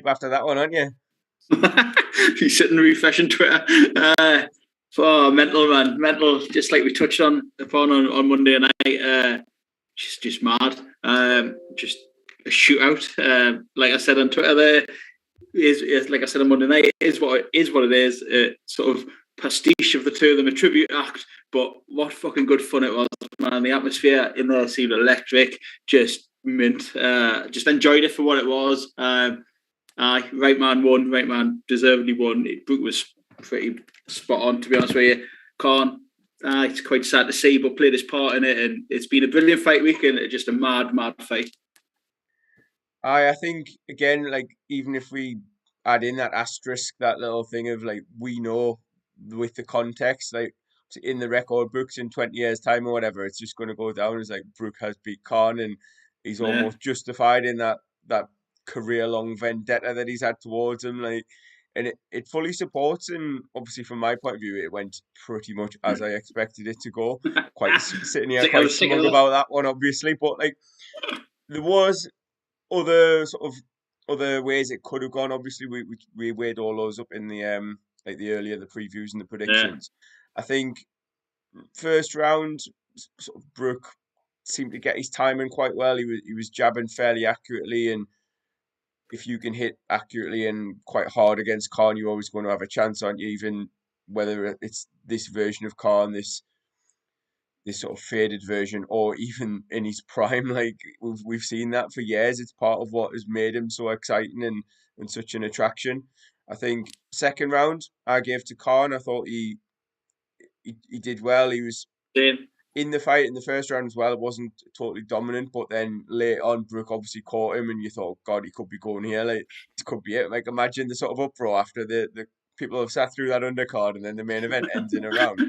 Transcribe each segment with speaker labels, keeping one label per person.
Speaker 1: after that one, aren't you?
Speaker 2: You're sitting refreshing Twitter. Mental, man. Mental, just like we touched on Monday night. Just mad. Just a shootout. Like I said on Twitter there, is like I said on Monday night, it is what it is. Sort of pastiche of the two of them, a tribute act. But what fucking good fun it was, man. The atmosphere in there seemed electric. Just mint. Just enjoyed it for what it was. Right man won. Right man deservedly won. Brook was pretty spot on, to be honest with you. Khan, it's quite sad to see, but played his part in it, and it's been a brilliant fight week and just a mad fight.
Speaker 1: I think again, like even if we add in that asterisk, that little thing of like we know with the context, like in the record books in 20 years' time or whatever, it's just going to go down as like Brook has beat Khan, and he's almost justified in that career-long vendetta that he's had towards him. Like, and it fully supports, and obviously from my point of view, it went pretty much as I expected it to go. Quite sitting here quite smug about that one, obviously, but like there was other ways it could have gone. Obviously, we weighed all those up in the the previews and the predictions. I think first round, sort of Brook seemed to get his timing quite well. He was jabbing fairly accurately, and if you can hit accurately and quite hard against Khan, you're always going to have a chance, aren't you? Even whether it's this version of Khan, this sort of faded version, or even in his prime. Like we've seen that for years. It's part of what has made him so exciting and such an attraction. I think second round I gave to Khan. I thought he did well. He was in the fight in the first round as well. It wasn't totally dominant, but then later on, Brook obviously caught him, and you thought, God, he could be going here. Like this could be it. Like imagine the sort of uproar after the people have sat through that undercard, and then the main event ends in a round.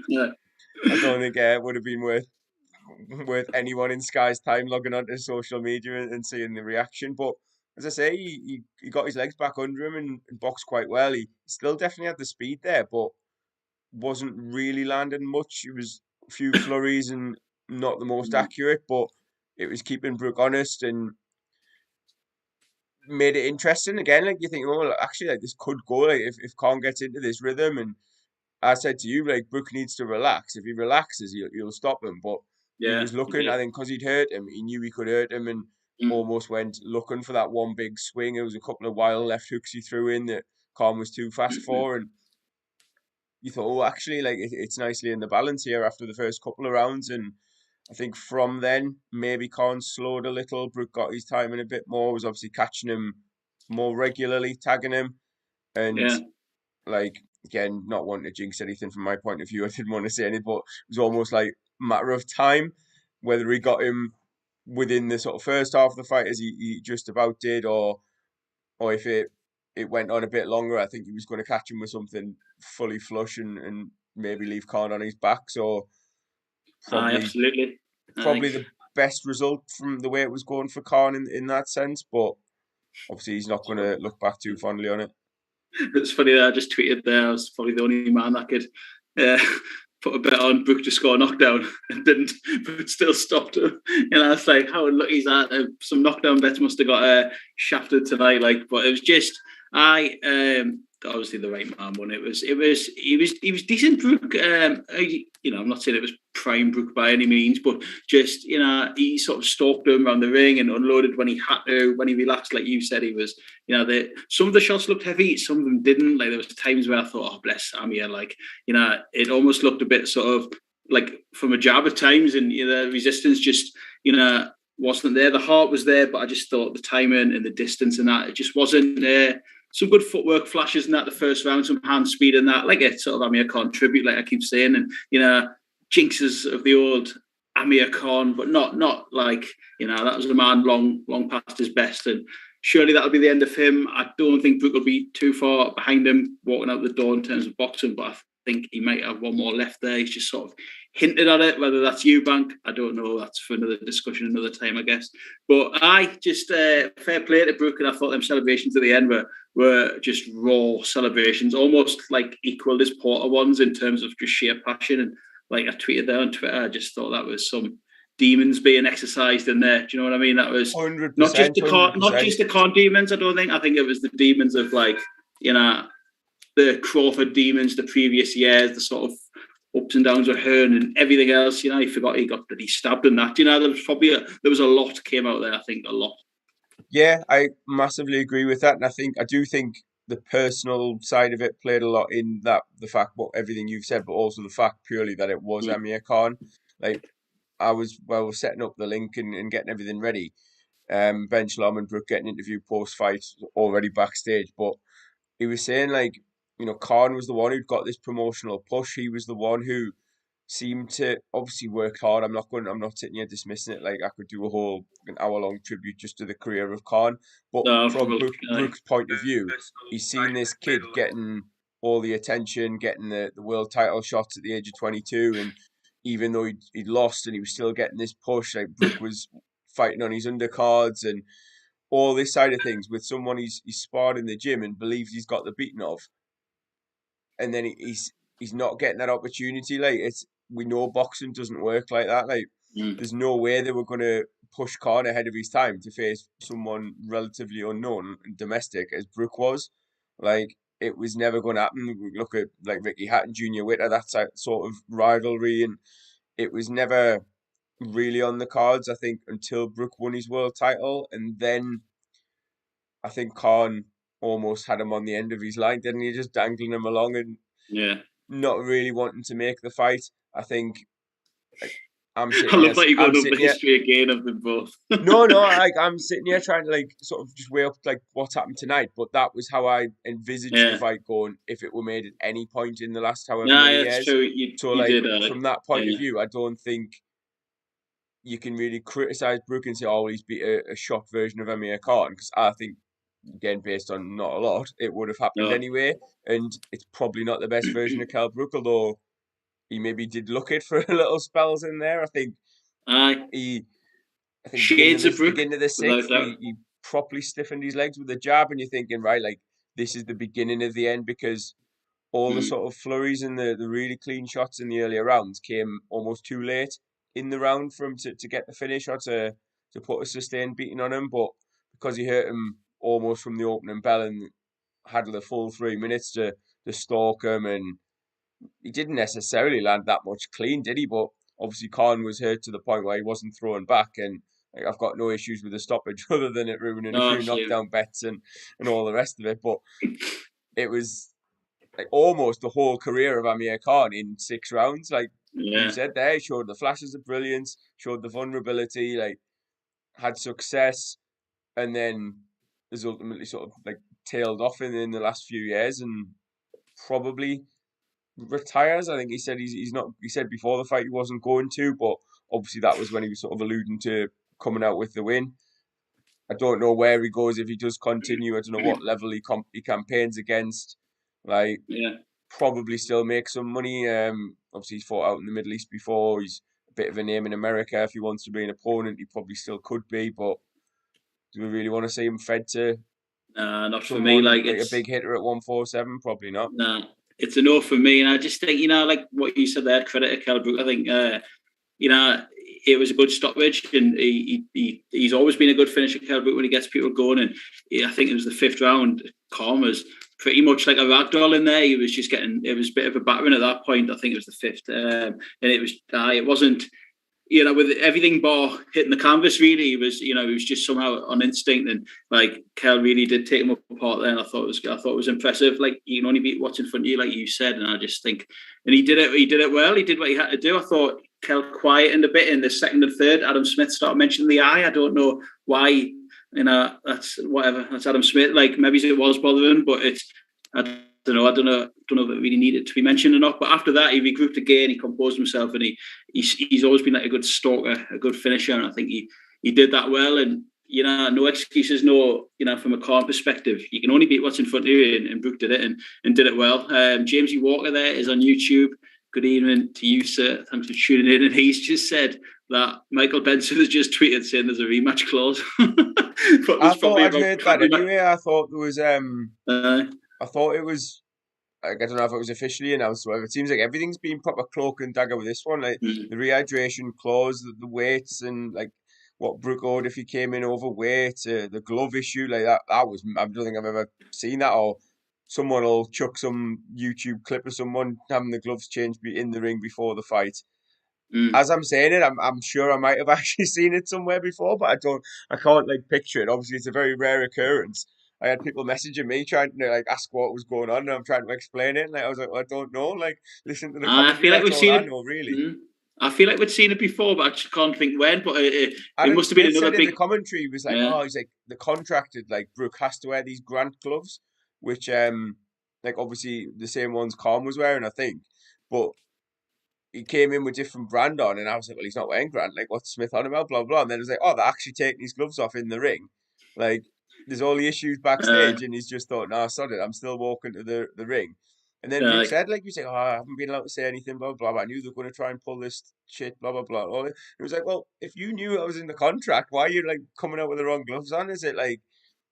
Speaker 1: I don't think it would have been worth anyone in Sky's time logging onto social media and seeing the reaction. But as I say, he got his legs back under him and boxed quite well. He still definitely had the speed there, but wasn't really landing much. It was a few flurries and not the most accurate, but it was keeping Brook honest and made it interesting again. Like you think, oh, actually, like this could go. Like if Khan gets into this rhythm, and I said to you, like Brook needs to relax. If he relaxes, you'll stop him. But he was looking. I think because he'd hurt him, he knew he could hurt him, and almost went looking for that one big swing. There was a couple of wild left hooks he threw in that Khan was too fast for, and you thought, oh, actually, like it's nicely in the balance here after the first couple of rounds. And I think from then maybe Khan slowed a little. Brook got his timing a bit more. Was obviously catching him more regularly, tagging him, and like. Again, not wanting to jinx anything from my point of view. I didn't want to say anything, but it was almost like a matter of time whether he got him within the sort of first half of the fight as he just about did, or if it went on a bit longer. I think he was going to catch him with something fully flush and maybe leave Khan on his back. So
Speaker 2: absolutely.
Speaker 1: Probably the best result from the way it was going for Khan in that sense, but obviously he's not going to look back too fondly on it.
Speaker 2: It's funny that I just tweeted there. I was probably the only man that could put a bet on Brook to score a knockdown and didn't, but still stopped him. It's like, how unlucky is that? Some knockdown bets must have got shafted tonight. Like, but it was just obviously the right man won. He was decent, Brook. I'm not saying it was prime Brook by any means, but just he sort of stalked him around the ring and unloaded when he had to. When he relaxed, like you said, he was. Some of the shots looked heavy, some of them didn't. Like there was times where I thought, oh bless Amir, like it almost looked a bit sort of like from a jab at times, and the resistance just wasn't there. The heart was there, but I just thought the timing and the distance and that it just wasn't there. Some good footwork flashes in that the first round, some hand speed in that, like it sort of Amir Khan tribute, like I keep saying, and jinxes of the old Amir Khan, but not like that was a man long past his best, and surely that'll be the end of him. I don't think Brook will be too far behind him walking out the door in terms of boxing, but I think he might have one more left there. He's just sort of hinted at it. Whether that's Eubank, I don't know. That's for another discussion another time, I guess. But I just fair play to Brook, and I thought them celebrations at the end were just raw celebrations, almost like equal as Porter ones in terms of just sheer passion. And like I tweeted there on Twitter, I just thought that was some demons being exercised in there. Do you know what I mean? That was
Speaker 1: 100%,
Speaker 2: not just the con,
Speaker 1: 100%.
Speaker 2: not just the con demons. I don't think. I think it was the demons of like, you know, the Crawford demons the previous years, the sort of ups and downs with Hearn and everything else. You know, he forgot he got that he stabbed in that. You know, there was probably there was a lot came out there. I think a lot.
Speaker 1: Yeah, I massively agree with that, and I do think the personal side of it played a lot in that, the fact what everything you've said, but also the fact purely that it was Amir Khan. Like we're setting up the link and getting everything ready. Ben Shalom and Brook getting interviewed post fight already backstage, but he was saying like, Khan was the one who'd got this promotional push. He was the one who seemed to obviously work hard. I'm not sitting here dismissing it. Like I could do a whole an hour long tribute just to the career of Khan. But
Speaker 2: No,
Speaker 1: from
Speaker 2: well,
Speaker 1: Brook's point of view, he's seen this kid getting all the attention, getting the world title shots at the age of 22, and even though he'd lost and he was still getting this push, like Brook was fighting on his undercards and all this side of things with someone he's sparred in the gym and believes he's got the beating of, and then he's not getting that opportunity. Like we know boxing doesn't work like that. Like there's no way they were going to push Khan ahead of his time to face someone relatively unknown and domestic as Brook was. Like it was never going to happen. We look at like Ricky Hatton, Junior Witter, that sort of rivalry, and it was never really on the cards. I think until Brook won his world title, and then I think Khan almost had him on the end of his line, didn't he? Just dangling him along and
Speaker 2: yeah.
Speaker 1: not really wanting to make the fight. I think like, I'm
Speaker 2: I
Speaker 1: sitting
Speaker 2: love
Speaker 1: here.
Speaker 2: that you
Speaker 1: I'm
Speaker 2: got up the
Speaker 1: sitting here.
Speaker 2: history again of them both.
Speaker 1: No, like I'm sitting here trying to like sort of just weigh up like what's happened tonight. But that was how I envisaged the
Speaker 2: Yeah.
Speaker 1: fight going if it were made at any point in the last however
Speaker 2: Yeah,
Speaker 1: many
Speaker 2: that's
Speaker 1: years.
Speaker 2: true.
Speaker 1: So
Speaker 2: You
Speaker 1: like
Speaker 2: did.
Speaker 1: from that point of
Speaker 2: Yeah.
Speaker 1: view, I don't think you can really criticize Brook and say, "Oh, well, he's beat a shock version of Amir Khan," because I think, again, based on not a lot, it would have happened
Speaker 2: No.
Speaker 1: anyway. And it's probably not the best version of Kell Brook, although he maybe did look it for a little spells in there. I think
Speaker 2: Aye.
Speaker 1: he,
Speaker 2: Shades of Brook,
Speaker 1: beginning of the
Speaker 2: without
Speaker 1: sixth,
Speaker 2: doubt.
Speaker 1: he properly stiffened his legs with a jab, and you're thinking, right, like this is the beginning of the end, because all the sort of flurries and the really clean shots in the earlier rounds came almost too late in the round for him to get the finish or to put a sustained beating on him. But because he hurt him almost from the opening bell and had the full 3 minutes to stalk him, and he didn't necessarily land that much clean, did he? But obviously Khan was hurt to the point where he wasn't throwing back, and like, I've got no issues with the stoppage other than it ruining a
Speaker 2: No,
Speaker 1: few
Speaker 2: same.
Speaker 1: knockdown bets and all the rest of it. But it was like almost the whole career of Amir Khan in 6 rounds. Like you
Speaker 2: Yeah.
Speaker 1: said there, he showed the flashes of brilliance, showed the vulnerability, like had success, and then has ultimately sort of like tailed off in the last few years and probably retires. I think he said he's not. He said before the fight he wasn't going to, but obviously that was when he was sort of alluding to coming out with the win. I don't know where he goes if he does continue. I don't know what level he campaigns against. Like
Speaker 2: Yeah.
Speaker 1: probably still make some money. Obviously he's fought out in the Middle East before. He's a bit of a name in America. If he wants to be an opponent, he probably still could be. But do we really want to see him fed to
Speaker 2: Not for me.
Speaker 1: someone
Speaker 2: Like
Speaker 1: like a
Speaker 2: it's
Speaker 1: big hitter at 147? Probably not.
Speaker 2: nah. It's a no for me, and I just think like what you said there. Credit to Kell Brook. I think it was a good stoppage, and he's always been a good finisher, Kell Brook, when he gets people going. And I think it was the fifth round. Khan was pretty much like a ragdoll in there. He was just getting. It was a bit of a battering at that point. I think it was the fifth, and it wasn't. With everything bar hitting the canvas, really, he was just somehow on instinct, and like Kell really did take him apart there. And I thought it was impressive. Like you can only beat what's in front of you, like you said, and I just think, and he did it well. He did what he had to do. I thought Kell quietened a bit in the second and third. Adam Smith started mentioning the eye. I don't know why. That's whatever. That's Adam Smith. Like maybe it was bothering, but it's. I don't know if it really needed to be mentioned or not. But after that, he regrouped again. He composed himself, and he's always been like a good stalker, a good finisher. And I think he did that well. And no excuses, no. From a Khan perspective, you can only beat what's in front of you, and Brook did it and did it well. Jamesy Walker there is on YouTube. Good evening to you, sir. Thanks for tuning in. And he's just said that Michael Benson has just tweeted saying there's a rematch clause.
Speaker 1: I thought I'd heard that anyway. I thought there was I thought it was like, I don't know if it was officially announced or whatever. It seems like everything's been proper cloak and dagger with this one. Like
Speaker 2: Mm.
Speaker 1: the rehydration clause, the weights, and like what Brook owed if he came in overweight, the glove issue, like that. That was, I don't think I've ever seen that. Or someone will chuck some YouTube clip of someone having the gloves changed in the ring before the fight.
Speaker 2: Mm.
Speaker 1: As I'm saying it, I'm sure I might have actually seen it somewhere before, but I can't like picture it. Obviously, it's a very rare occurrence. I had people messaging me trying to like ask what was going on, and I'm trying to explain it. And like, I was like, well, I don't know. Like, listen to the
Speaker 2: I
Speaker 1: commentary.
Speaker 2: feel like
Speaker 1: That's
Speaker 2: we've
Speaker 1: all
Speaker 2: seen
Speaker 1: I
Speaker 2: it.
Speaker 1: know, really.
Speaker 2: Mm. I feel like we'd seen it before, but I just can't think when. But it
Speaker 1: Adam
Speaker 2: must have been
Speaker 1: Smith
Speaker 2: another
Speaker 1: said in
Speaker 2: big.
Speaker 1: the commentary, he was like,
Speaker 2: Yeah.
Speaker 1: oh, he's like the contracted like Brook has to wear these Grant gloves, which like obviously the same ones Khan was wearing, I think, but he came in with different brand on, and I was like, well, he's not wearing Grant. Like, what's Smith on about? Blah blah. And then it was like, oh, they're actually taking his gloves off in the ring. Like, there's all the issues
Speaker 2: Uh,
Speaker 1: backstage, and he's just thought, nah, sod it. I'm still walking to the ring. And then Brook
Speaker 2: like,
Speaker 1: said, like you say, oh, I haven't been allowed to say anything, blah blah. Blah. I knew they were going to try and pull this shit, blah blah blah. It was like, well, if you knew I was in the contract, why are you like coming out with the wrong gloves on? Is it like?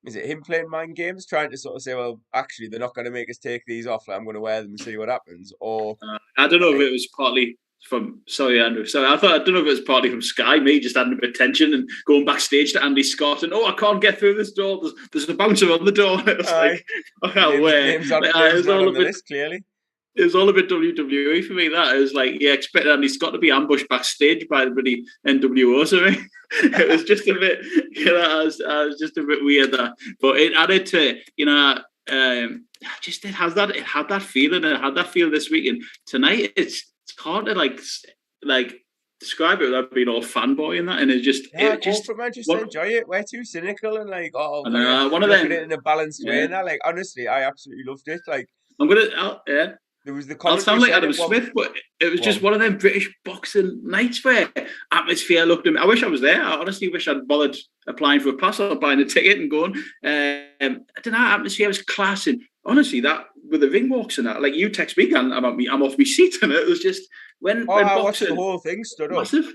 Speaker 1: Is it him playing mind games, trying to sort of say, well, actually, they're not going to make us take these off. Like, I'm going to wear them and see what happens, or
Speaker 2: I don't know if
Speaker 1: like,
Speaker 2: it was partly from. Sorry, Andrew. Sorry, I don't know if it was partly from Sky. Me just adding a bit of tension and going backstage to Andy Scott and I can't get through this door. There's a bouncer on the door. It was
Speaker 1: aye.
Speaker 2: like I can't wear.
Speaker 1: Name's
Speaker 2: Like, it
Speaker 1: name's
Speaker 2: was
Speaker 1: not
Speaker 2: all
Speaker 1: on
Speaker 2: a
Speaker 1: the
Speaker 2: bit.
Speaker 1: list, clearly.
Speaker 2: It was all a bit WWE for me. That it was like, yeah, expect Andy Scott to be ambushed backstage by the bloody NWO. So it was just a bit, I was just a bit weird that, but it added to, just it had that feeling, and it had that feel this week. And tonight, it's hard to like describe it without being all fanboy and that. And
Speaker 1: Yeah,
Speaker 2: it
Speaker 1: go
Speaker 2: just
Speaker 1: for it, man. Just
Speaker 2: one,
Speaker 1: enjoy it. We're too cynical and like, oh,
Speaker 2: and
Speaker 1: we're
Speaker 2: one of
Speaker 1: looking at
Speaker 2: them,
Speaker 1: it in a balanced way.
Speaker 2: yeah.
Speaker 1: And that, like, honestly, I absolutely loved it. Like,
Speaker 2: Yeah.
Speaker 1: there was the
Speaker 2: I'll
Speaker 1: commentary
Speaker 2: sound like
Speaker 1: said
Speaker 2: Adam
Speaker 1: it one.
Speaker 2: Smith, but it was
Speaker 1: Go
Speaker 2: just
Speaker 1: on.
Speaker 2: one of them British boxing nights where atmosphere looked. I wish I was there. I honestly wish I'd bothered applying for a pass or buying a ticket and going. I don't know. Atmosphere was class, and honestly, that with the ring walks and that, like you text me, and I'm off my seat, and it was just
Speaker 1: Oh,
Speaker 2: when
Speaker 1: I watched the
Speaker 2: boxing
Speaker 1: whole thing stood up.
Speaker 2: massive,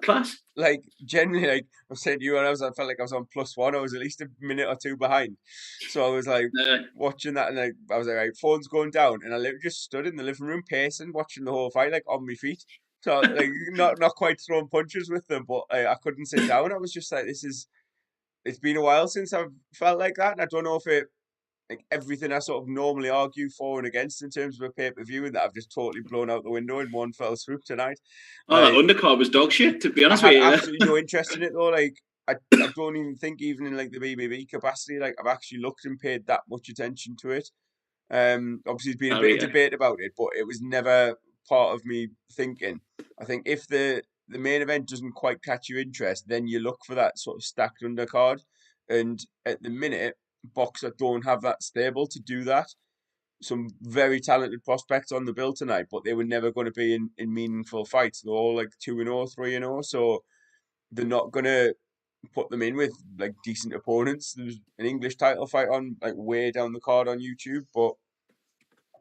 Speaker 2: class.
Speaker 1: Like, generally, like I said to you, and I felt like I was on +1. I was at least a minute or two behind. So I was like
Speaker 2: Uh,
Speaker 1: watching that, and like I was like, right, phone's going down, and I literally just stood in the living room pacing, watching the whole fight, like on my feet. So like not quite throwing punches with them, but I couldn't sit down. I was just like, it's been a while since I've felt like that, and I don't know if it like everything I sort of normally argue for and against in terms of a pay-per-view, and that I've just totally blown out the window in one fell swoop tonight.
Speaker 2: oh, that
Speaker 1: Like,
Speaker 2: undercard was dog shit. To be
Speaker 1: I
Speaker 2: honest with
Speaker 1: had
Speaker 2: you,
Speaker 1: absolutely no interest in it though. Like, I don't even think even in like the BBB capacity, like I've actually looked and paid that much attention to it. Obviously there's been a bit of debate about it, but it was never part of me thinking. I think if the main event doesn't quite catch your interest, then you look for that sort of stacked undercard. And at the minute, Boxer don't have that stable to do that. Some very talented prospects on the bill tonight, but they were never going to be in meaningful fights. They're all like 2-0, 3-0, so they're not going to put them in with like decent opponents. There's an English title fight on like way down the card on YouTube, but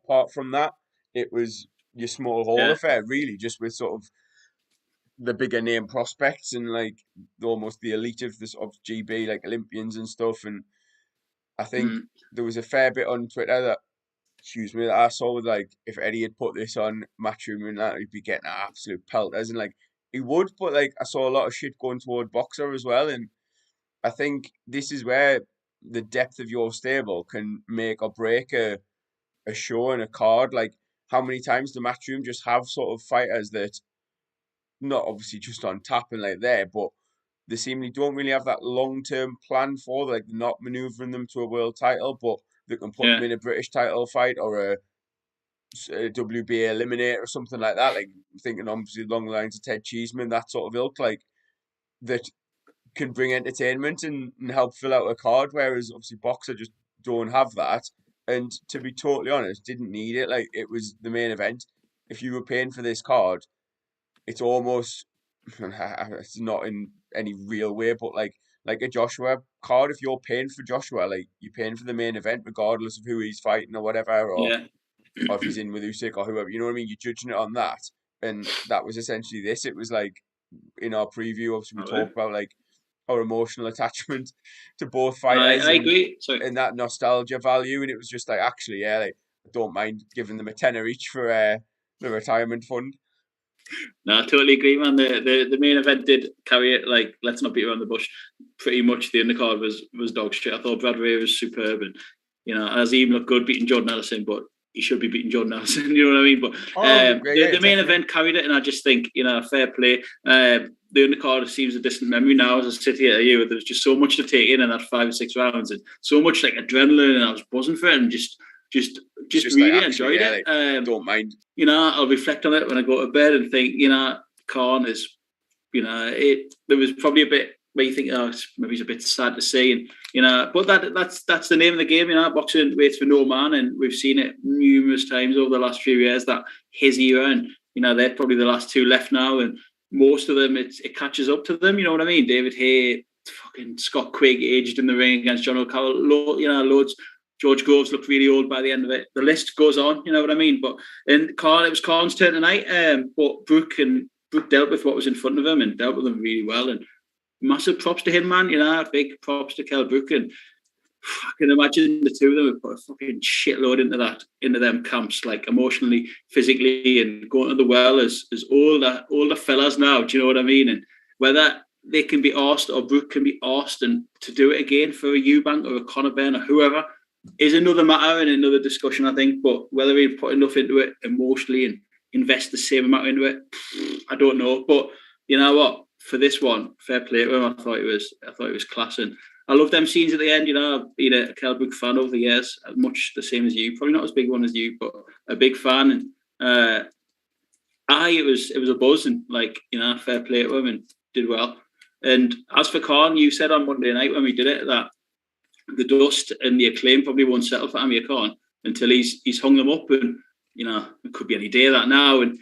Speaker 1: apart from that, it was your small hall
Speaker 2: yeah,
Speaker 1: affair, really, just with sort of the bigger name prospects and like almost the elite of this of GB, like Olympians and stuff. And I think
Speaker 2: mm,
Speaker 1: there was a fair bit on Twitter that, excuse me, that I saw with like if Eddie had put this on Matchroom and that, he'd be getting absolute pelters, and like he would, but like I saw a lot of shit going toward Boxer as well, and I think this is where the depth of your stable can make or break a show and a card. Like, how many times the Matchroom just have sort of fighters that not obviously just on tap and like there, but they seemingly don't really have that long term plan for. Like, they're not maneuvering them to a world title, but they can put them
Speaker 2: yeah,
Speaker 1: in a British title fight or a WBA eliminator or something like that. Like, thinking obviously along the lines of Ted Cheeseman, that sort of ilk, like that can bring entertainment and help fill out a card. Whereas obviously Boxer just don't have that. And to be totally honest, didn't need it. Like, it was the main event. If you were paying for this card, it's almost it's not in any real way, but like a Joshua card. If you're paying for Joshua, like you're paying for the main event, regardless of who he's fighting or whatever,
Speaker 2: yeah.
Speaker 1: or if he's in with Usyk or whoever. You know what I mean? You're judging it on that, and that was essentially this. It was like in our preview, obviously we talked about like our emotional attachment to both fighters
Speaker 2: I agree. So
Speaker 1: and that nostalgia value, and it was just like actually, yeah, like don't mind giving them a tenner each for the retirement fund.
Speaker 2: No, I totally agree, man. The main event did carry it. Like, let's not beat around the bush. Pretty much the undercard was dog shit. I thought Brad Ray was superb, and as he even looked good beating Jordan Ellison, but he should be beating Jordan Ellison. You know what I mean? But the main event carried it, and I just think fair play. The undercard seems a distant memory now as I sit here at you. There's just so much to take in that 5 or 6 rounds, and so much like adrenaline, and I was buzzing for it, and just really like, enjoyed it.
Speaker 1: Like, don't mind.
Speaker 2: I'll reflect on it when I go to bed and think, Khan is, there was probably a bit where you think, maybe it's a bit sad to see, and but that's the name of the game. Boxing waits for no man, and we've seen it numerous times over the last few years that his era, and they're probably the last 2 left now, and most of them it catches up to them. You know what I mean? David Hay, fucking Scott Quigg, aged in the ring against John O'Carroll, loads. George Groves looked really old by the end of it. The list goes on, you know what I mean? But it was Khan's turn tonight. But Brook dealt with what was in front of him and dealt with them really well. And massive props to him, man. Big props to Kell, Brook. And I can imagine the two of them have put a fucking shitload into them camps, like emotionally, physically, and going to the well as older fellas now. Do you know what I mean? And whether they can be arsed or Brook can be arsed and to do it again for a Eubank or a Conor Benn or whoever is another matter and another discussion, I think. But whether he put enough into it emotionally and invest the same amount into it, I don't know. But you know what? For this one, fair play to him. I thought it was class, and I love them scenes at the end. I've been a Kell Brook fan over the years, much the same as you. Probably not as big one as you, but a big fan. And it was a buzz, and fair play to him, and did well. And as for Khan, you said on Monday night when we did it that the dust and the acclaim probably won't settle for Amir Khan until he's hung them up, and it could be any day of that now. And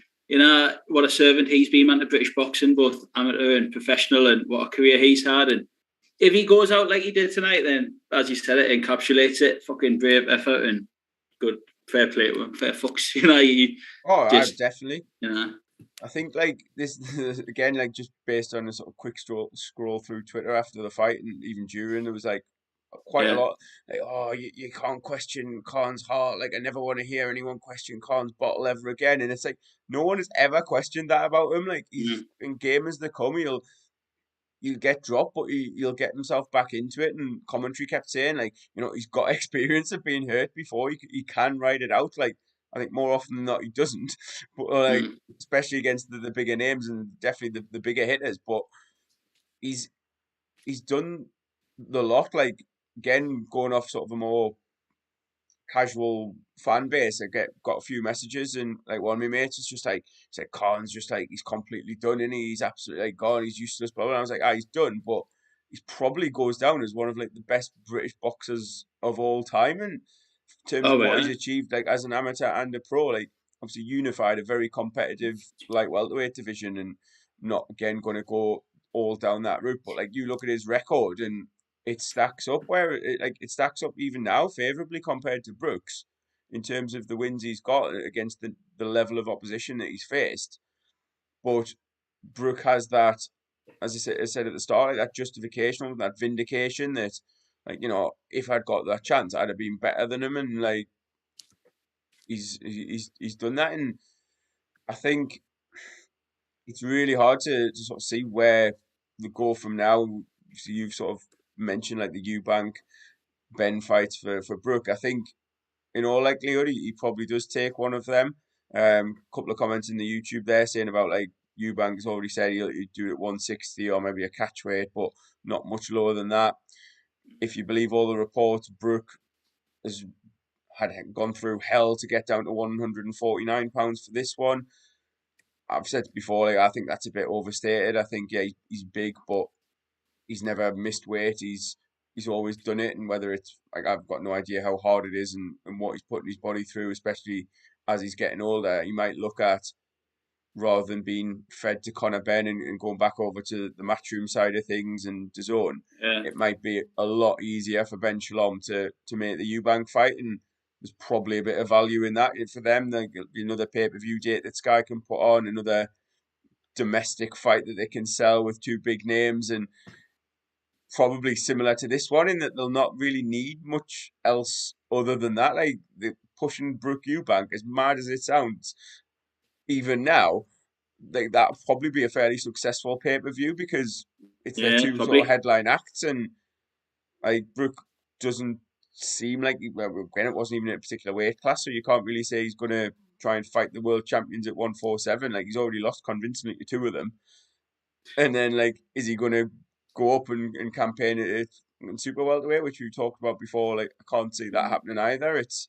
Speaker 2: what a servant he's been, man, to British boxing, both amateur and professional, and what a career he's had. And if he goes out like he did tonight, then as you said, it encapsulates it. Fucking brave effort and good, fair play to him, fair fucks.
Speaker 1: Definitely. I think this again, just based on a sort of quick scroll through Twitter after the fight and even during, there was quite a lot you can't question Khan's heart. I never want to hear anyone question Khan's bottle ever again, and it's no one has ever questioned that about him. He's in game as they come, he'll get dropped, but he'll get himself back into it. And commentary kept saying he's got experience of being hurt before, he can ride it out. I think more often than not he doesn't, but especially against the bigger names and definitely the bigger hitters. But he's done the lot. Again, going off sort of a more casual fan base, I got a few messages, and one of my mates is just said Khan's just he's completely done, and he's absolutely gone, he's useless, blah, blah. And I was he's done, but he probably goes down as one of the best British boxers of all time, and in terms of what he's achieved as an amateur and a pro, obviously unified a very competitive light welterweight division, and not again going to go all down that route, but you look at his record and it stacks up it stacks up even now favorably compared to Brooks in terms of the wins he's got against the level of opposition that he's faced. But Brook has that, as I said at the start, that justification, that vindication that if I'd got that chance, I'd have been better than him, and he's done that. And I think it's really hard to sort of see where we go from now. So you've sort of mentioned the Eubank Ben fights for Brook. I think in all likelihood he probably does take one of them. Couple of comments in the YouTube there saying about Eubank has already said he'll do it at 160 or maybe a catch weight, but not much lower than that. If you believe all the reports, Brook had gone through hell to get down to 149 pounds for this one. I've said before, I think that's a bit overstated. I think he's big, but he's never missed weight. He's always done it, and whether it's I've got no idea how hard it is and what he's putting his body through, especially as he's getting older. He might look at, rather than being fed to Conor Benn and going back over to the Matchroom side of things and DAZN, it might be a lot easier for Ben Shalom to make the Eubank fight, and there's probably a bit of value in that for them. There'll be another pay-per-view date that Sky can put on, another domestic fight that they can sell with 2 big names, and probably similar to this one in that they'll not really need much else other than that. They pushing Brook Eubank, as mad as it sounds, even now, like that'll probably be a fairly successful pay-per-view because it's their two sort of
Speaker 2: probably.
Speaker 1: headline acts, and like Brook doesn't seem like well, again, it wasn't even in a particular weight class, so you can't really say he's gonna try and fight the world champions at 147. Like he's already lost convincingly to two of them. And then, like, is he going to go up and campaign it in super welterweight, which we talked about before? Like, I can't see that happening either. It's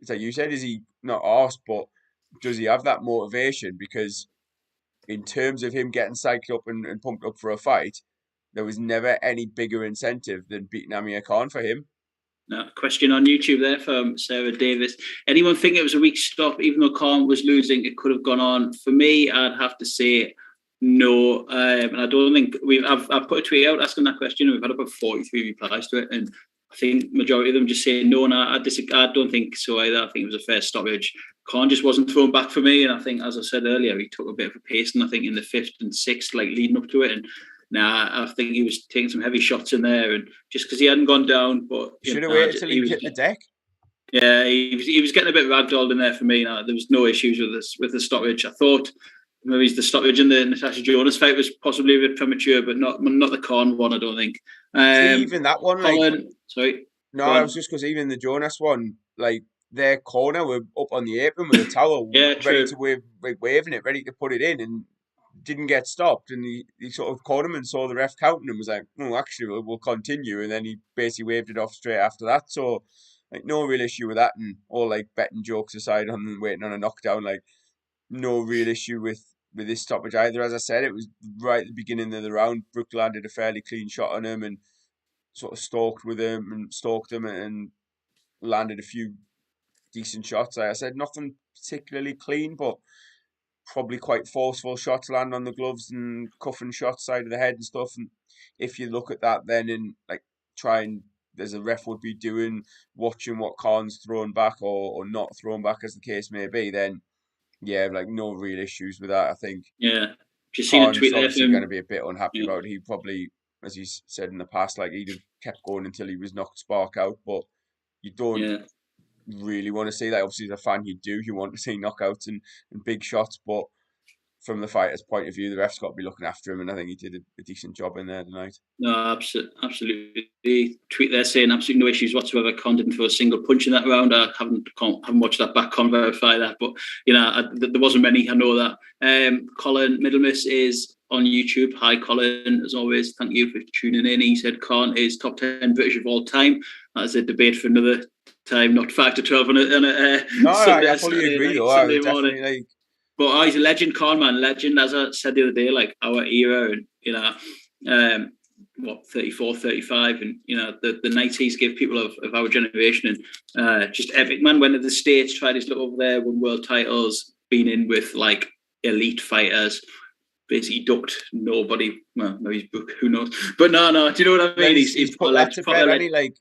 Speaker 1: like you said, is he not asked, but does he have that motivation? Because in terms of him getting psyched up and pumped up for a fight, there was never any bigger incentive than beating Amir Khan for him.
Speaker 2: No, question on YouTube there from Sarah Davis. Anyone think it was a weak stop, even though Khan was losing, it could have gone on? For me, I'd have to say no. And I don't think I've put a tweet out asking that question, and we've had about 43 replies to it, and I think majority of them just say no. And I disagree. I don't think so either. I think it was a fair stoppage. Khan just wasn't thrown back for me, and I think, as I said earlier, he took a bit of a pace, and I think in the 5th and 6th, like leading up to it, and I think he was taking some heavy shots in there, and just because he hadn't gone down, but
Speaker 1: should have waited till he hit the deck.
Speaker 2: Yeah, he was getting a bit ragdolled in there for me. Now there was no issues with the stoppage. I thought maybe the stoppage in the Natasha Jonas fight was possibly a bit premature, but not the Khan one. I don't think.
Speaker 1: See, even that one, like,
Speaker 2: sorry.
Speaker 1: No, I was just because even the Jonas one, like their corner were up on the apron with a towel,
Speaker 2: Yeah,
Speaker 1: ready
Speaker 2: true.
Speaker 1: to waving it, ready to put it in, and didn't get stopped. And he sort of caught him and saw the ref counting and was like, "No, actually, we'll continue." And then he basically waved it off straight after that. So, like, no real issue with that. And all like betting jokes aside on them waiting on a knockdown, like no real issue with this stoppage either. As I said, it was right at the beginning of the round. Brook landed a fairly clean shot on him and sort of stalked him and landed a few decent shots. Like I said, nothing particularly clean, but probably quite forceful shots land on the gloves and cuffing shots side of the head and stuff. And if you look at that then and like try and as a ref would be doing, watching what Khan's thrown back or not thrown back as the case may be, then yeah, like no real issues with that. I think
Speaker 2: Yeah. Just seen a
Speaker 1: Khan's
Speaker 2: tweet there
Speaker 1: obviously
Speaker 2: from
Speaker 1: going to be a bit unhappy
Speaker 2: yeah.
Speaker 1: about it. He probably, as he's said in the past, like he'd have kept going until he was knocked spark out, but you don't
Speaker 2: Yeah.
Speaker 1: really want to see that. Obviously, as a fan, you do. You want to see knockouts and big shots, but from the fighter's point of view, the ref's got to be looking after him, and I think he did a decent job in there tonight.
Speaker 2: No, absolutely. Tweet there saying absolutely no issues whatsoever. Khan didn't throw a single punch in that round. I haven't watched that back. Can't verify that, but you know, there wasn't many. I know that. Colin Middlemiss is on YouTube. Hi, Colin. As always, thank you for tuning in. He said Khan is top 10 British of all time. That is a debate for another time, not 5 to 12 on a
Speaker 1: no,
Speaker 2: Sunday,
Speaker 1: I fully agree,
Speaker 2: night,
Speaker 1: though.
Speaker 2: Sunday
Speaker 1: I definitely
Speaker 2: morning.
Speaker 1: like.
Speaker 2: But he's a legend, Khan, man, legend. As I said the other day, like our era, and you know, 34, 35, and you know the 90s give people of our generation, and just epic, man. Went to the States, tried his luck over there, won world titles, been in with like elite fighters. Basically ducked nobody. Well, maybe he's Brook, who knows? But no. Do you know what I mean?
Speaker 1: He's put that to bed, and he like.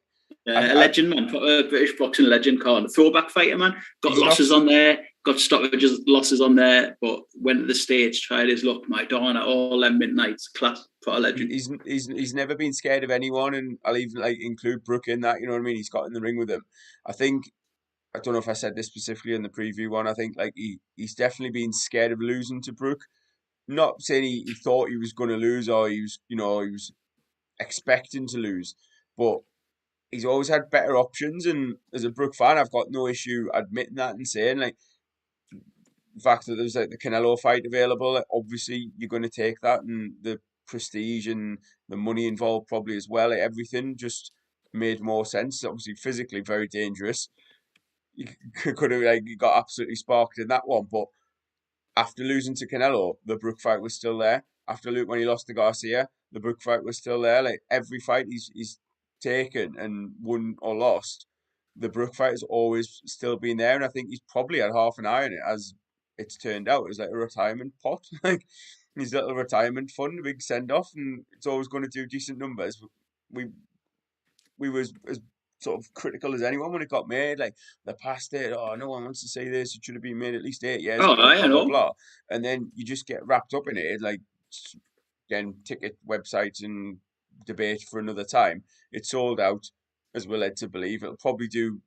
Speaker 2: A legend, man. A British boxing legend, Khan. Throwback fighter, man. Got losses on there. Got stoppages, losses on there. But went to the States, tried his luck. Maidana, all them midnights. Class for a legend.
Speaker 1: He's never been scared of anyone, and I'll even like include Brook in that. You know what I mean? He's got in the ring with him. I don't know if I said this specifically in the preview one. I think like he's definitely been scared of losing to Brook. Not saying he thought he was going to lose or he was expecting to lose, but he's always had better options. And as a Brook fan, I've got no issue admitting that and saying like the fact that there's like the Canelo fight available. Like, obviously, you're going to take that, and the prestige and the money involved probably as well. Like, everything just made more sense. Obviously, physically very dangerous. You could have like got absolutely sparked in that one, but after losing to Canelo, the Brook fight was still there. After Luke when he lost to Garcia, the Brook fight was still there. Like every fight he's taken and won or lost, the Brook fight has always still been there. And I think he's probably had half an eye on it as it's turned out. It's like a retirement pot, like his little retirement fund, a big send off, and it's always going to do decent numbers. We was as sort of critical as anyone when it got made. Like the past it, oh, no one wants to say this. It should have been made at least 8 years ago.
Speaker 2: I
Speaker 1: Blah
Speaker 2: know.
Speaker 1: blah blah. And then you just get wrapped up in it. Like again, ticket websites and debate for another time. It's sold out, as we're led to believe. It'll probably do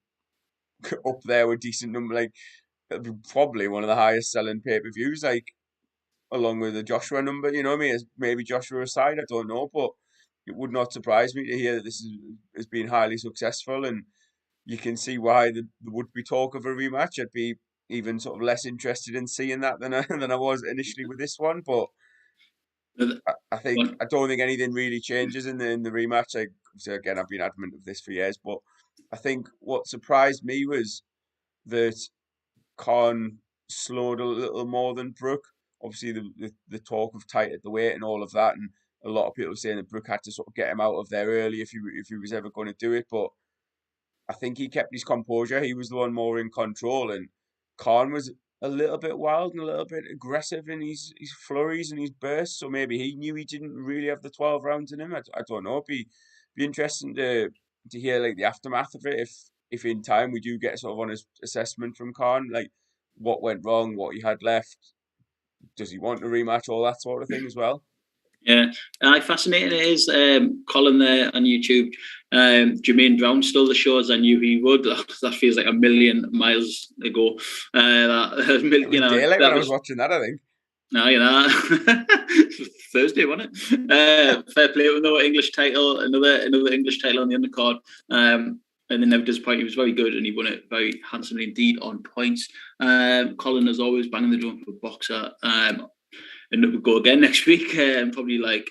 Speaker 1: up there with decent number. Like it'll be probably one of the highest selling pay-per-views. Like along with the Joshua number, you know what I mean? Maybe Joshua aside, I don't know, but it would not surprise me to hear that has been highly successful, and you can see why there would be talk of a rematch. I'd be even sort of less interested in seeing that than than I was initially with this one, but I don't think anything really changes in the rematch. Like so again, I've been adamant of this for years, but I think what surprised me was that Khan slowed a little more than Brook. Obviously, the talk of tight at the weight and all of that, and a lot of people saying that Brook had to sort of get him out of there early if he was ever going to do it. But I think he kept his composure. He was the one more in control, and Khan was a little bit wild and a little bit aggressive in his flurries and his bursts. So maybe he knew he didn't really have the 12 rounds in him. I don't know. It'd be interesting to hear like the aftermath of it if in time we do get sort of honest assessment from Khan, like what went wrong, what he had left, does he want a rematch, all that sort of thing as well.
Speaker 2: Yeah, fascinating it is. Colin there on YouTube, Jermaine Brown stole the show as I knew he would. That feels like a million miles ago.
Speaker 1: It was daylight when I was watching that, I think.
Speaker 2: No, Thursday, wasn't it? Fair play with another English title, another English title on the undercard. And then never disappointed. He was very good, and he won it very handsomely indeed on points. Colin, as always, banging the drum for a boxer. And we'll go again next week. Probably like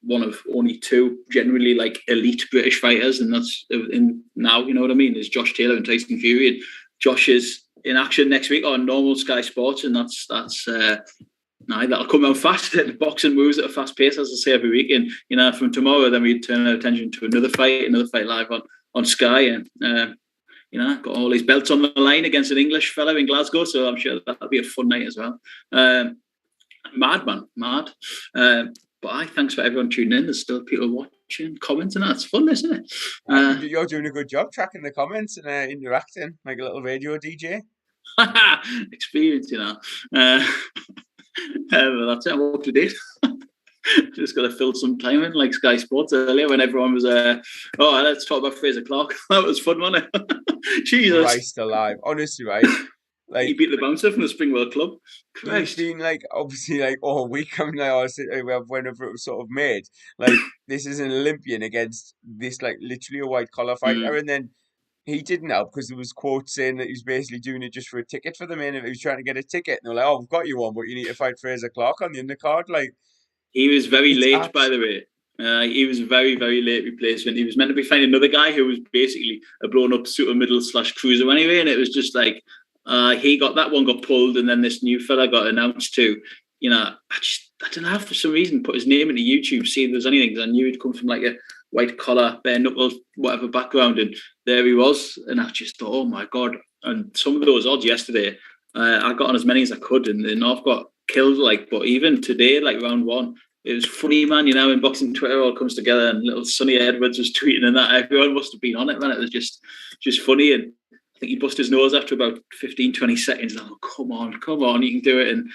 Speaker 2: one of only two generally like elite British fighters, and that's in now. You know what I mean? Is Josh Taylor and Tyson Fury. And Josh is in action next week on normal Sky Sports, and that's that'll come out fast. The boxing moves at a fast pace, as I say every week. And from tomorrow, then we turn our attention to another fight live on Sky, and got all these belts on the line against an English fellow in Glasgow. So I'm sure that'll be a fun night as well. Mad. But thanks for everyone tuning in. There's still people watching, commenting. That's fun, isn't it?
Speaker 1: You're doing a good job tracking the comments and interacting like a little radio DJ.
Speaker 2: Experience, but that's it. I'm up to date. Just got to fill some time in, like Sky Sports earlier when everyone was, let's talk about Fraser Clark. That was fun, wasn't it? Jesus.
Speaker 1: Christ alive. Honestly, right? Like,
Speaker 2: he beat the bouncer from the Springworld Club.
Speaker 1: He's been like obviously like all week. I mean, whenever it was sort of made, like this is an Olympian against this like literally a white collar fighter, and then he didn't help because there was quotes saying that he was basically doing it just for a ticket for the main event. He was trying to get a ticket, and they're like, "Oh, we've got you one, but you need to fight Fraser Clark on the undercard." Like
Speaker 2: he was very late, by the way. He was very, very late replacement. He was meant to be fighting another guy who was basically a blown up super middle / cruiser anyway, and it was just like. He got pulled, and then this new fella got announced too. I don't know, for some reason put his name into YouTube, see if there's anything, because I knew he'd come from like a white collar, bare knuckles, whatever background, and there he was, and I just thought, oh my god! And some of those odds yesterday, I got on as many as I could, and I've got killed. But even today, like round one, it was funny, man. In boxing Twitter all comes together, and little Sonny Edwards was tweeting, and that everyone must have been on it, man. It was just funny, and I think he bust his nose after about 15, 20 seconds. Oh, come on, you can do it. And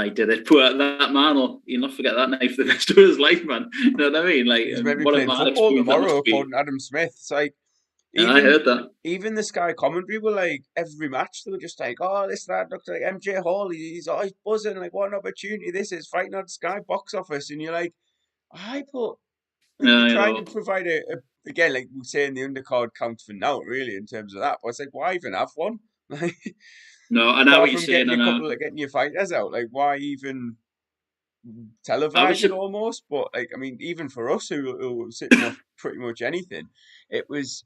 Speaker 2: he did it. Poor that man, he'll not forget that night for the rest of his life, man. You know what I mean? Like,
Speaker 1: he's maybe playing football tomorrow, according to Adam Smith. It's like,
Speaker 2: I heard that.
Speaker 1: Even the Sky commentary were like, every match, they were just like, oh, that looks like MJ Hall. He's always buzzing. Like, what an opportunity this is, fighting on Sky box office. And you're like, you're trying to provide again, like we say in the undercard counts for now, really, in terms of that. But it's like, why even have one? Like,
Speaker 2: no, I know what you're saying.
Speaker 1: Getting your fighters out, like, why even televise it almost? But like, I mean, even for us who were sitting off pretty much anything, it was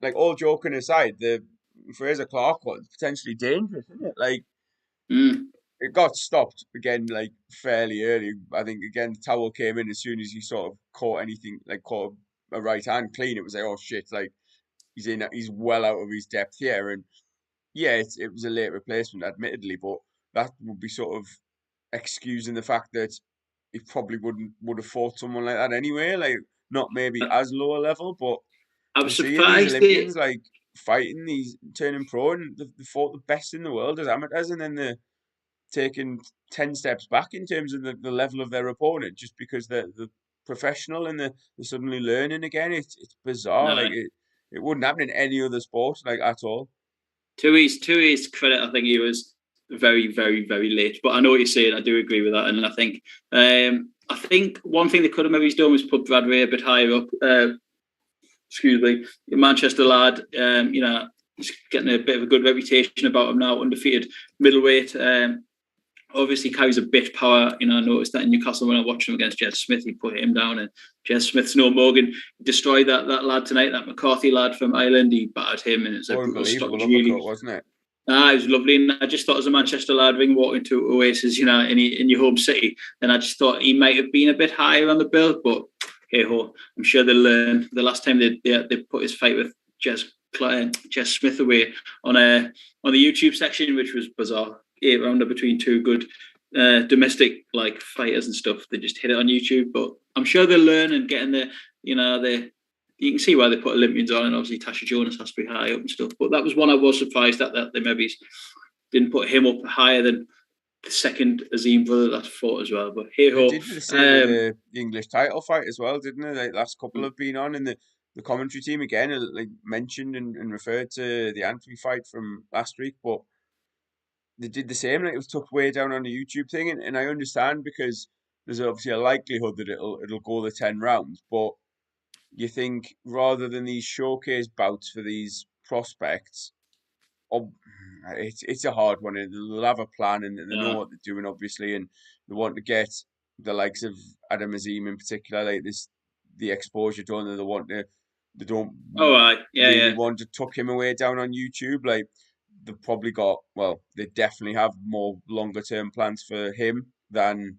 Speaker 1: like, all joking aside, the Fraser Clark was potentially dangerous, isn't it? Like, it got stopped again, like fairly early. I think again the towel came in as soon as he sort of caught a right hand clean. It was like, oh shit, like he's well out of his depth here. And yeah, it was a late replacement, admittedly, but that would be sort of excusing the fact that he probably would have fought someone like that anyway. Like, not maybe as low a level, but
Speaker 2: I was surprised
Speaker 1: these Olympians like fighting, these turning pro, and they fought the best in the world as amateurs, and then they're taking 10 steps back in terms of the level of their opponent, just because they're professional and they're suddenly learning again. It's bizarre. it wouldn't happen in any other sport, like, at all.
Speaker 2: To his credit, I think he was very, very, very late. But I know what you're saying. I do agree with that, and I think one thing they could have maybe done was put Bradway a bit higher up. Excuse me, Manchester lad. He's getting a bit of a good reputation about him now, undefeated middleweight. Obviously carries a bit power. I noticed that in Newcastle when I watched him against Jez Smith, he put him down, and Jez Smith's no Morgan. He destroyed that lad tonight, that McCarthy lad from Ireland. He battered him, and it's a brutal
Speaker 1: unbelievable
Speaker 2: stoppage, really.
Speaker 1: Wasn't it?
Speaker 2: It was lovely, and I just thought as a Manchester lad, ring walking to Oasis, in your home city, and I just thought he might have been a bit higher on the bill, but hey ho, I'm sure they'll learn. The last time they put his fight with Jez Smith away on the YouTube section, which was bizarre. 8 rounder between two good domestic like fighters and stuff. They just hit it on YouTube, but I'm sure they'll learn and get in there. You can see why they put Olympians on, and obviously Tasha Jonas has to be high up and stuff. But that was one I was surprised that they maybe didn't put him up higher than the second Azim brother that fought as well. But hey ho,
Speaker 1: they did the same with the English title fight as well, didn't they? Like, last couple have been on, and the commentary team again like mentioned and referred to the Anthony fight from last week, but they did the same. Like, it was tucked way down on the YouTube thing, and I understand because there's obviously a likelihood that it'll go the 10 rounds, but you think rather than these showcase bouts for these prospects, it's a hard one. They'll have a plan and they know what they're doing, obviously, and they want to get the likes of Adam Azim in particular, like this, the exposure done, and they don't really want to tuck him away down on YouTube. Like, they've probably got, well, they definitely have more longer term plans for him than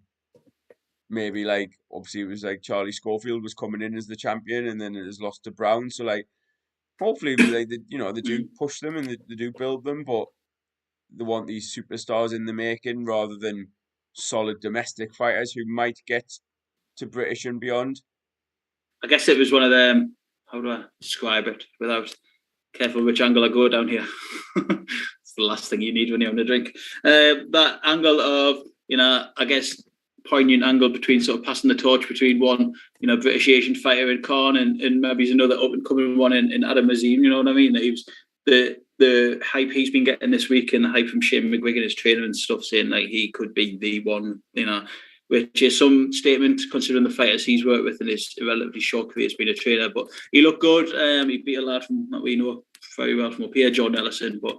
Speaker 1: maybe, like, obviously it was like Charlie Schofield was coming in as the champion and then it has lost to Brown. So, like, hopefully they do push them and they do build them, but they want these superstars in the making rather than solid domestic fighters who might get to British and beyond.
Speaker 2: I guess it was one of them. How do I describe it without careful which angle I go down here? It's the last thing you need when you're having a drink. That angle of, I guess, poignant angle between sort of passing the torch between one, British Asian fighter in Khan and maybe he's another up and coming one in Adam Azim. You know what I mean? That he was the hype he's been getting this week and the hype from Shane McGuigan, his trainer and stuff, saying like he could be the one, which is some statement considering the fighters he's worked with in his relatively short career as being a trainer. But he looked good. He beat a lad from that we know very well from up here, John Ellison. But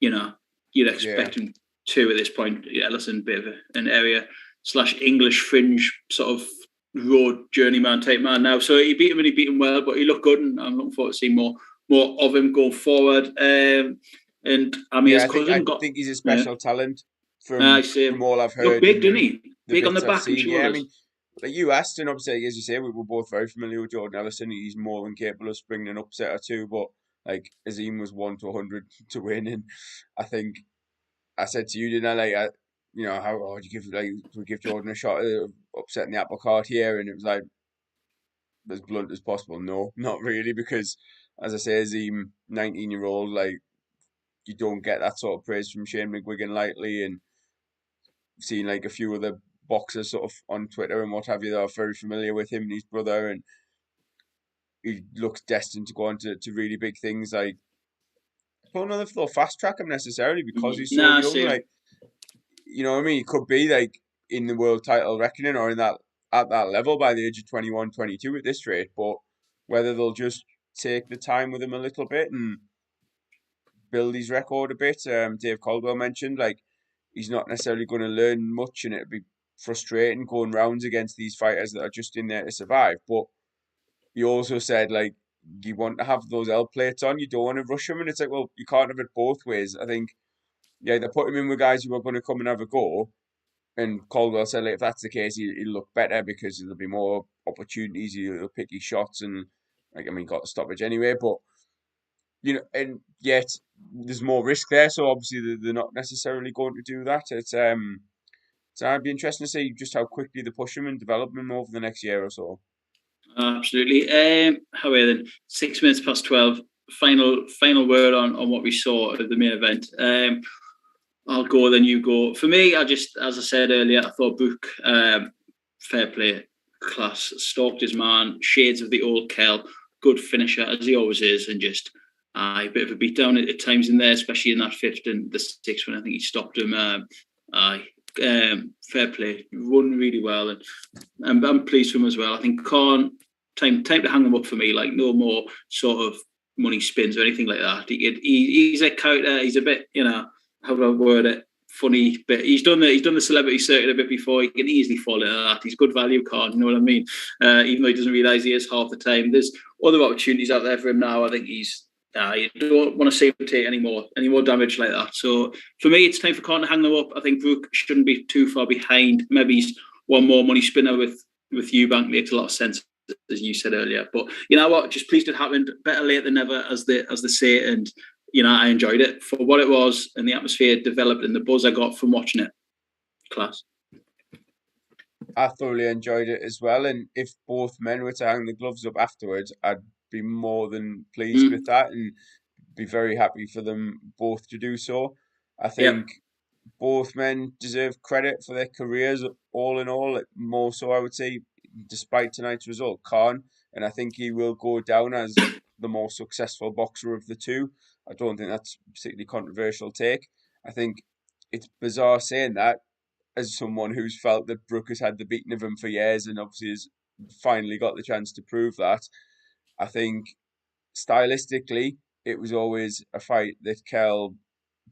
Speaker 2: you'd expect him to at this point. Ellison, bit of an area / English fringe sort of road journeyman type man now. So he beat him and he beat him well, but he looked good, and I'm looking forward to seeing more of him going forward. And Amir's cousin
Speaker 1: I think he's a special talent from all I've heard.
Speaker 2: Looked big, didn't he? Big on the back and shoulders.
Speaker 1: Yeah, I mean, like you asked, and obviously, as you say, we're both very familiar with Jordan Ellison. He's more than capable of springing an upset or two, but like Azim was 1 to 100 to win, and I think I said to you, didn't I? Like, how would you give Jordan a shot at upsetting the apple cart here? And it was like as blunt as possible. No, not really, because as I say, Azim, 19-year-old, like, you don't get that sort of praise from Shane McGuigan lightly, and seen like a few other boxers sort of on Twitter and what have you that are very familiar with him and his brother, and he looks destined to go on to really big things. Like, I don't know if they'll fast track him necessarily because he's so young. Like, you know what I mean? He could be like in the world title reckoning or at that level by the age of 21, 22 at this rate. But whether they'll just take the time with him a little bit and build his record a bit. Dave Caldwell mentioned, like, he's not necessarily going to learn much, and it'd be frustrating going rounds against these fighters that are just in there to survive. But he also said, like, you want to have those L plates on, you don't want to rush them, and it's like, well, you can't have it both ways. I think, they put him in with guys who are going to come and have a go, and Caldwell said, like, if that's the case, he'll look better because there'll be more opportunities, he'll pick his shots, and, like, I mean, got the stoppage anyway, but, and yet there's more risk there, so obviously they're not necessarily going to do that. So it'd be interesting to see just how quickly they push him and develop him over the next year or so.
Speaker 2: Absolutely. How are we then? 6 minutes past 12. Final word on what we saw at the main event. I'll go, then you go. For me, as I said earlier, I thought Brook, fair play, class, stalked his man, shades of the old Kell. good finisher as he always is, and just a bit of a beatdown at times in there, especially in that fifth and the sixth when I think he stopped him. Fair play, run really well, and I'm pleased for him as well. I think Khan, time to hang him up for me. Like, no more sort of money spins or anything like that. He's a character. He's a bit, how do I word it? Funny, but he's done the celebrity circuit a bit before. He can easily fall into that. He's good value, Khan. You know what I mean? Even though he doesn't realise he is half the time. There's other opportunities out there for him now. I think he's. You don't want to see him take any more damage like that. So for me, it's time for Khan to hang them up. I think Brook shouldn't be too far behind. Maybe he's one more money spinner with Eubank makes a lot of sense, as you said earlier. But you know what? Just pleased it happened. Better late than never, as they say. And I enjoyed it for what it was, and the atmosphere it developed, and the buzz I got from watching it. Class.
Speaker 1: I thoroughly enjoyed it as well. And if both men were to hang the gloves up afterwards, I'd be more than pleased with that, and be very happy for them both to do so. I think both men deserve credit for their careers, all in all. More so, I would say, despite tonight's result, Khan, and I think he will go down as the more successful boxer of the two. I don't think that's a particularly controversial take. I think it's bizarre saying that as someone who's felt that Brook has had the beating of him for years and obviously has finally got the chance to prove that. I think stylistically, it was always a fight that Kell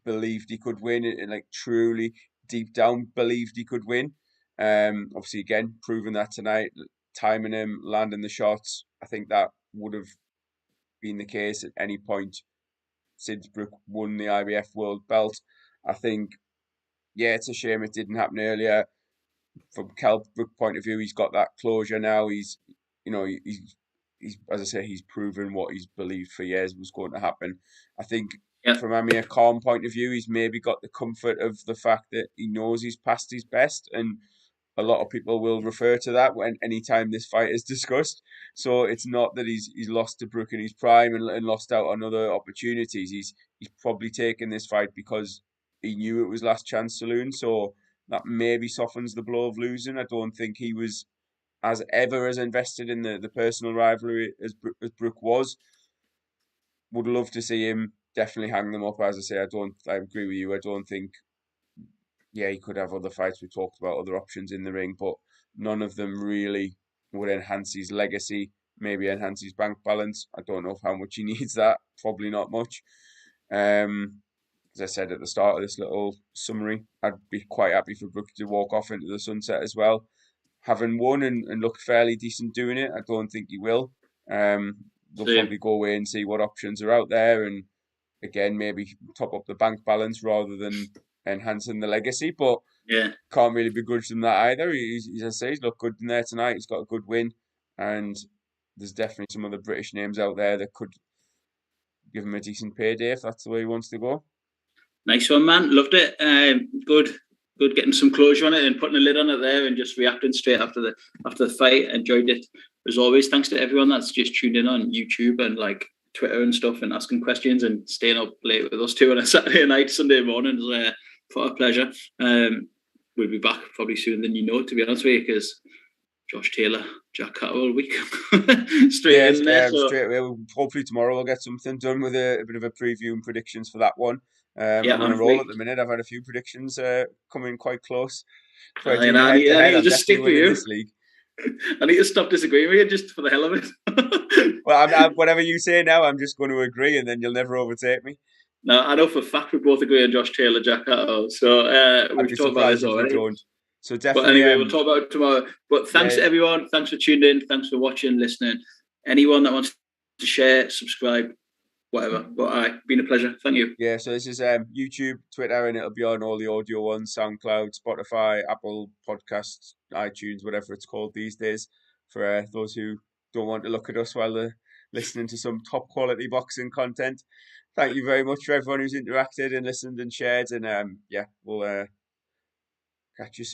Speaker 1: believed he could win, and like truly deep down believed he could win. Obviously, again, proving that tonight, timing him, landing the shots. I think that would have been the case at any point since Brook won the IBF world belt. I think, it's a shame it didn't happen earlier. From Kell Brook point of view, he's got that closure now. He's as I say, he's proven what he's believed for years was going to happen. I think from Amir Khan point of view, he's maybe got the comfort of the fact that he knows he's past his best, and a lot of people will refer to that when anytime this fight is discussed. So it's not that he's lost to Brook in his prime and lost out on other opportunities. He's probably taken this fight because he knew it was last chance saloon. So that maybe softens the blow of losing. I don't think he was as invested in the personal rivalry as Brook was. Would love to see him definitely hang them up. As I say, I agree with you. I don't think, he could have other fights. We talked about other options in the ring, but none of them really would enhance his legacy, maybe enhance his bank balance. I don't know how much he needs that. Probably not much. As I said at the start of this little summary, I'd be quite happy for Brook to walk off into the sunset as well. Having won and looked fairly decent doing it, I don't think he will. They'll probably go away and see what options are out there, and again maybe top up the bank balance rather than enhancing the legacy. But can't really begrudge them that either. He's looked good in there tonight. He's got a good win, and there's definitely some other British names out there that could give him a decent payday if that's the way he wants to go.
Speaker 2: Nice one, man. Loved it. Good getting some closure on it and putting a lid on it there and just reacting straight after the fight. Enjoyed it as always. Thanks to everyone that's just tuned in on YouTube and like Twitter and stuff and asking questions and staying up late with us too on a Saturday night, Sunday morning. It was for a pleasure. We'll be back probably sooner than you know, to be honest with you, because Josh Taylor, Jack Cattle all week. Straight in there.
Speaker 1: Straight away. Hopefully tomorrow we'll get something done with a bit of a preview and predictions for that one. I'm on a roll at the minute. I've had a few predictions coming quite close.
Speaker 2: I need to just stick with you. This league. I need to stop disagreeing with you just for the hell of it.
Speaker 1: Well, whatever you say now, I'm just going to agree, and then you'll never overtake me.
Speaker 2: No, I know for a fact we both agree on Josh Taylor, Jack Cattle. So we've talked about this already.
Speaker 1: So definitely.
Speaker 2: But anyway, we'll talk about it tomorrow. But thanks to everyone. Thanks for tuning in. Thanks for watching, listening. Anyone that wants to share, subscribe, whatever. But been a pleasure. Thank you.
Speaker 1: Yeah, so this is YouTube, Twitter, and it'll be on all the audio ones, SoundCloud, Spotify, Apple Podcasts, iTunes, whatever it's called these days, for those who don't want to look at us while they're listening to some top quality boxing content. Thank you very much for everyone who's interacted and listened and shared, and we'll catch you soon.